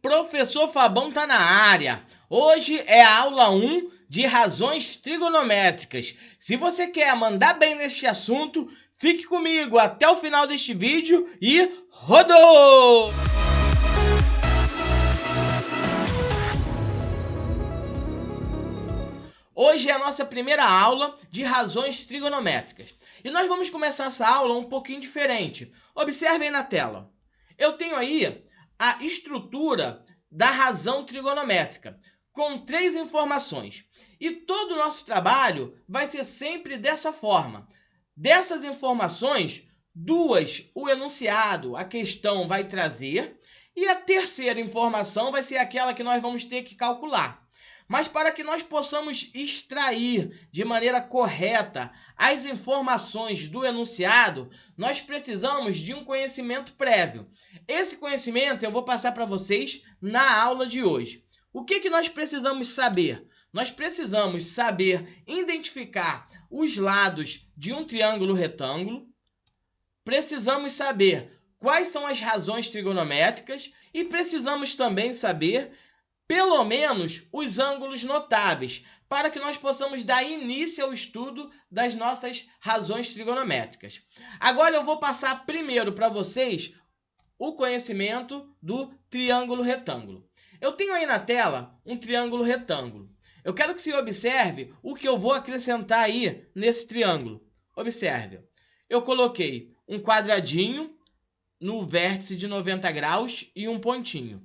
Professor Fabão tá na área. Hoje é a aula 1 de razões trigonométricas. Se você quer mandar bem neste assunto, fique comigo até o final deste vídeo e rodou! Hoje é a nossa primeira aula de razões trigonométricas. E nós vamos começar essa aula um pouquinho diferente. Observe aí na tela. Eu tenho aí a estrutura da razão trigonométrica, com 3 informações. E todo o nosso trabalho vai ser sempre dessa forma. Dessas informações, 2 o enunciado, a questão vai trazer, e a terceira informação vai ser aquela que nós vamos ter que calcular. Mas para que nós possamos extrair de maneira correta as informações do enunciado, nós precisamos de um conhecimento prévio. Esse conhecimento eu vou passar para vocês na aula de hoje. O que nós precisamos saber? Nós precisamos saber identificar os lados de um triângulo retângulo, precisamos saber quais são as razões trigonométricas e precisamos também saber pelo menos os ângulos notáveis, para que nós possamos dar início ao estudo das nossas razões trigonométricas. Agora eu vou passar primeiro para vocês o conhecimento do triângulo retângulo. Eu tenho aí na tela um triângulo retângulo. Eu quero que você observe o que eu vou acrescentar aí nesse triângulo. Observe. Eu coloquei um quadradinho no vértice de 90 graus e um pontinho.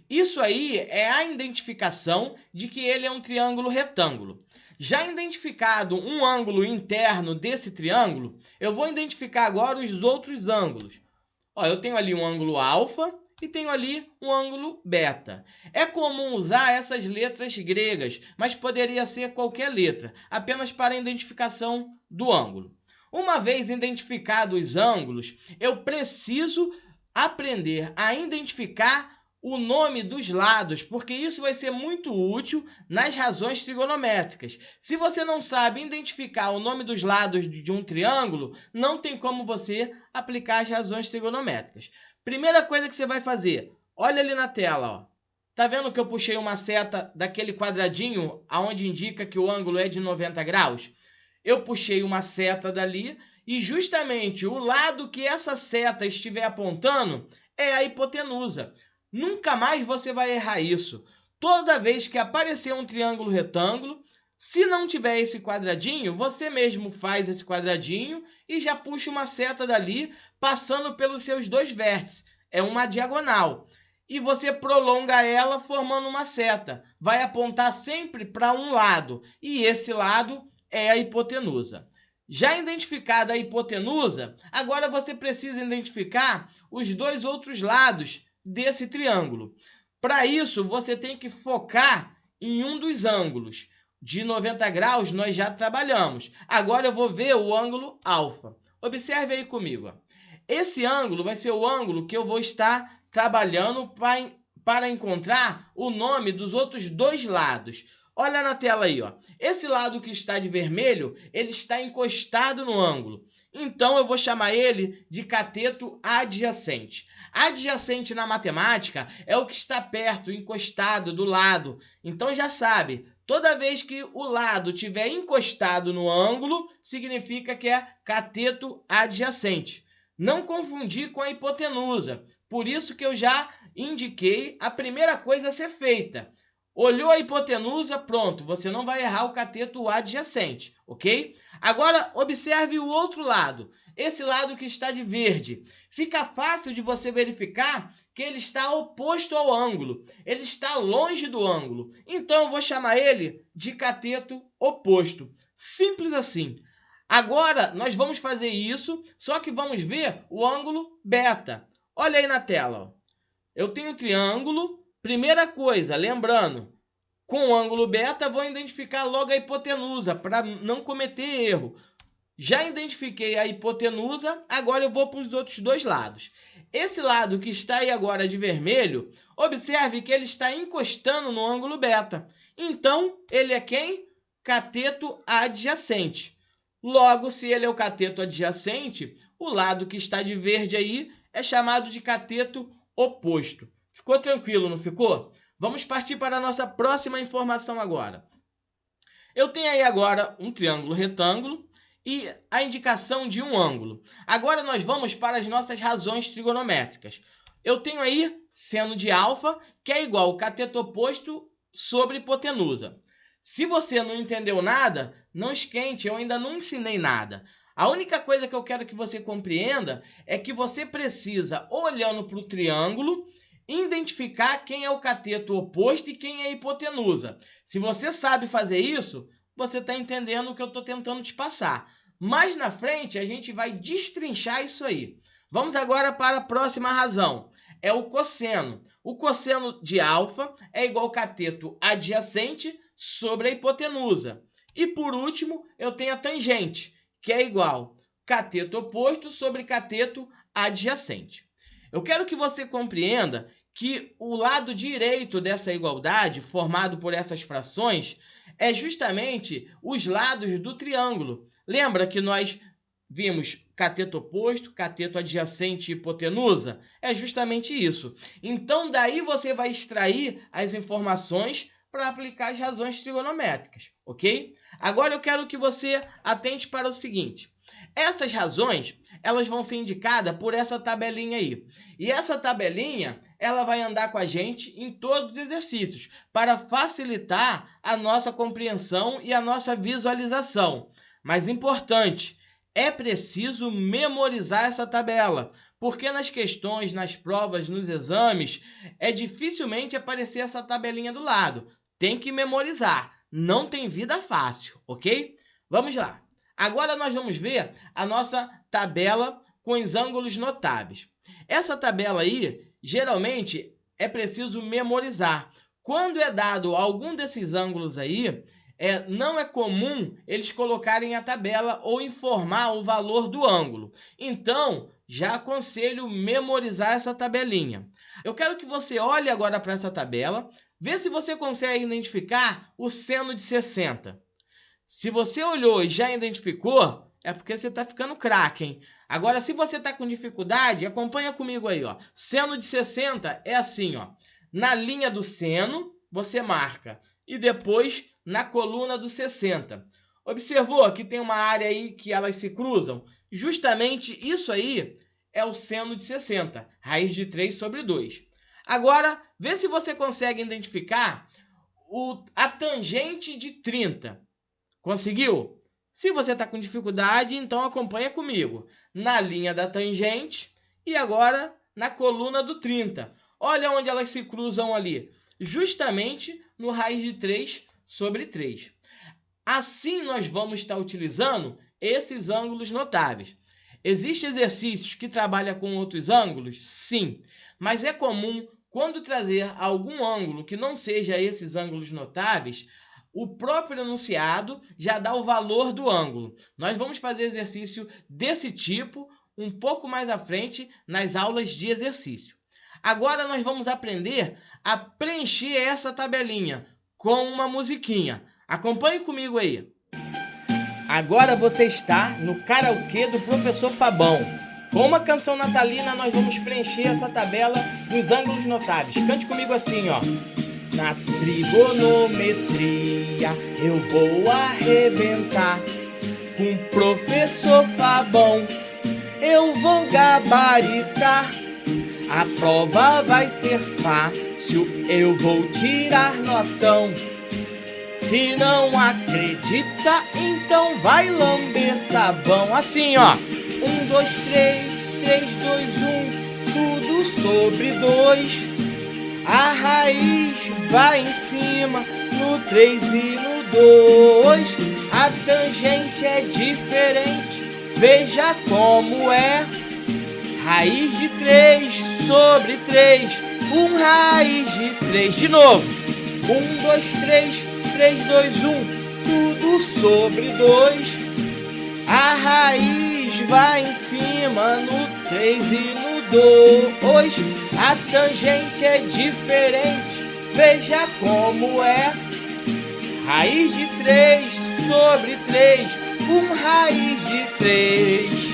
Isso aí é a identificação de que ele é um triângulo retângulo. Já identificado um ângulo interno desse triângulo, eu vou identificar agora os outros ângulos. Eu tenho ali um ângulo alfa e tenho ali um ângulo beta. É comum usar essas letras gregas, mas poderia ser qualquer letra, apenas para a identificação do ângulo. Uma vez identificados os ângulos, eu preciso aprender a identificar o nome dos lados, porque isso vai ser muito útil nas razões trigonométricas. Se você não sabe identificar o nome dos lados de um triângulo, não tem como você aplicar as razões trigonométricas. Primeira coisa que você vai fazer, olha ali na tela, ó. Tá vendo que eu puxei uma seta daquele quadradinho aonde indica que o ângulo é de 90 graus? Eu puxei uma seta dali e justamente o lado que essa seta estiver apontando é a hipotenusa. Nunca mais você vai errar isso. Toda vez que aparecer um triângulo retângulo, se não tiver esse quadradinho, você mesmo faz esse quadradinho e já puxa uma seta dali, passando pelos seus 2 vértices. É uma diagonal. E você prolonga ela formando uma seta. Vai apontar sempre para um lado. E esse lado é a hipotenusa. Já identificada a hipotenusa, agora você precisa identificar os 2 outros lados desse triângulo. Para isso, você tem que focar em um dos ângulos. De 90 graus, nós já trabalhamos. Agora eu vou ver o ângulo alfa. Observe aí comigo. Esse ângulo vai ser o ângulo que eu vou estar trabalhando para encontrar o nome dos outros 2 lados. Olha na tela aí, ó. Esse lado que está de vermelho, ele está encostado no ângulo. Então, eu vou chamar ele de cateto adjacente. Adjacente na matemática é o que está perto, encostado, do lado. Então, já sabe, toda vez que o lado estiver encostado no ângulo, significa que é cateto adjacente. Não confundir com a hipotenusa. Por isso que eu já indiquei a primeira coisa a ser feita. Olhou a hipotenusa, pronto, você não vai errar o cateto adjacente, ok? Agora, observe o outro lado, esse lado que está de verde. Fica fácil de você verificar que ele está oposto ao ângulo, ele está longe do ângulo. Então, eu vou chamar ele de cateto oposto. Simples assim. Agora, nós vamos fazer isso, só que vamos ver o ângulo beta. Olha aí na tela, ó. Eu tenho um triângulo. Primeira coisa, lembrando, com o ângulo beta, vou identificar logo a hipotenusa, para não cometer erro. Já identifiquei a hipotenusa, agora eu vou para os outros 2 lados. Esse lado que está aí agora de vermelho, observe que ele está encostando no ângulo beta. Então, ele é quem? Cateto adjacente. Logo, se ele é o cateto adjacente, o lado que está de verde aí é chamado de cateto oposto. Ficou tranquilo, não ficou? Vamos partir para a nossa próxima informação agora. Eu tenho aí agora um triângulo retângulo e a indicação de um ângulo. Agora nós vamos para as nossas razões trigonométricas. Eu tenho aí seno de alfa, que é igual ao cateto oposto sobre hipotenusa. Se você não entendeu nada, não esquente, eu ainda não ensinei nada. A única coisa que eu quero que você compreenda é que você precisa, olhando para o triângulo, identificar quem é o cateto oposto e quem é a hipotenusa. Se você sabe fazer isso, você está entendendo o que eu estou tentando te passar. Mais na frente, a gente vai destrinchar isso aí. Vamos agora para a próxima razão. É o cosseno. O cosseno de alfa é igual ao cateto adjacente sobre a hipotenusa. E por último, eu tenho a tangente, que é igual cateto oposto sobre cateto adjacente. Eu quero que você compreenda que o lado direito dessa igualdade, formado por essas frações, é justamente os lados do triângulo. Lembra que nós vimos cateto oposto, cateto adjacente e hipotenusa? É justamente isso. Então, daí você vai extrair as informações para aplicar as razões trigonométricas, ok? Agora eu quero que você atente para o seguinte. Essas razões, elas vão ser indicadas por essa tabelinha aí. E essa tabelinha, ela vai andar com a gente em todos os exercícios, para facilitar a nossa compreensão e a nossa visualização. Mas importante, é preciso memorizar essa tabela, porque nas questões, nas provas, nos exames, é dificilmente aparecer essa tabelinha do lado. Tem que memorizar, não tem vida fácil, ok? Vamos lá. Agora nós vamos ver a nossa tabela com os ângulos notáveis. Essa tabela aí, geralmente, é preciso memorizar. Quando é dado algum desses ângulos aí, não é comum eles colocarem a tabela ou informar o valor do ângulo. Então, já aconselho memorizar essa tabelinha. Eu quero que você olhe agora para essa tabela, vê se você consegue identificar o seno de 60. Se você olhou e já identificou, é porque você está ficando craque, hein? Agora, se você está com dificuldade, acompanha comigo aí, ó. Seno de 60 é assim, ó. Na linha do seno, você marca. E depois, na coluna do 60. Observou que tem uma área aí que elas se cruzam? Justamente isso aí é o seno de 60. Raiz de 3 sobre 2. Agora, vê se você consegue identificar a tangente de 30. Conseguiu? Se você está com dificuldade, então acompanha comigo. Na linha da tangente e agora na coluna do 30. Olha onde elas se cruzam ali. Justamente no raiz de 3 sobre 3. Assim nós vamos estar utilizando esses ângulos notáveis. Existem exercícios que trabalham com outros ângulos? Sim. Mas é comum, quando trazer algum ângulo que não seja esses ângulos notáveis, o próprio enunciado já dá o valor do ângulo. Nós vamos fazer exercício desse tipo um pouco mais à frente nas aulas de exercício. Agora nós vamos aprender a preencher essa tabelinha com uma musiquinha. Acompanhe comigo aí. Agora você está no karaokê do professor Fabão. Com uma canção natalina nós vamos preencher essa tabela dos ângulos notáveis. Cante comigo assim, ó. Na trigonometria eu vou arrebentar. Com o professor Fabão eu vou gabaritar. A prova vai ser fácil, eu vou tirar notão. Se não acredita, então vai lamber sabão. Assim, ó. 1, 2, 3, 3, 2, 1, tudo sobre 2. A raiz vai em cima, no 3 e no 2. A tangente é diferente, veja como é. Raiz de 3 sobre 3, raiz de 3. De novo. 1, 2, 3, 3, 2, 1, tudo sobre 2. A raiz vai em cima, no 3 e no 2. A tangente é diferente, veja como é. Raiz de 3 sobre 3, raiz de 3.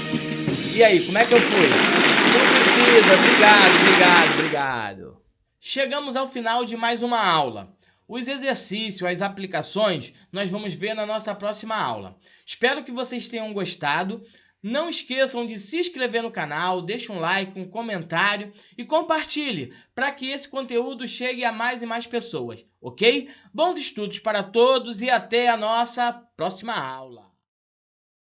E aí, como é que eu fui? Não precisa, obrigado. Chegamos ao final de mais uma aula. Os exercícios, as aplicações, nós vamos ver na nossa próxima aula. Espero que vocês tenham gostado. Não esqueçam de se inscrever no canal, deixe um like, um comentário e compartilhe para que esse conteúdo chegue a mais e mais pessoas, ok? Bons estudos para todos e até a nossa próxima aula.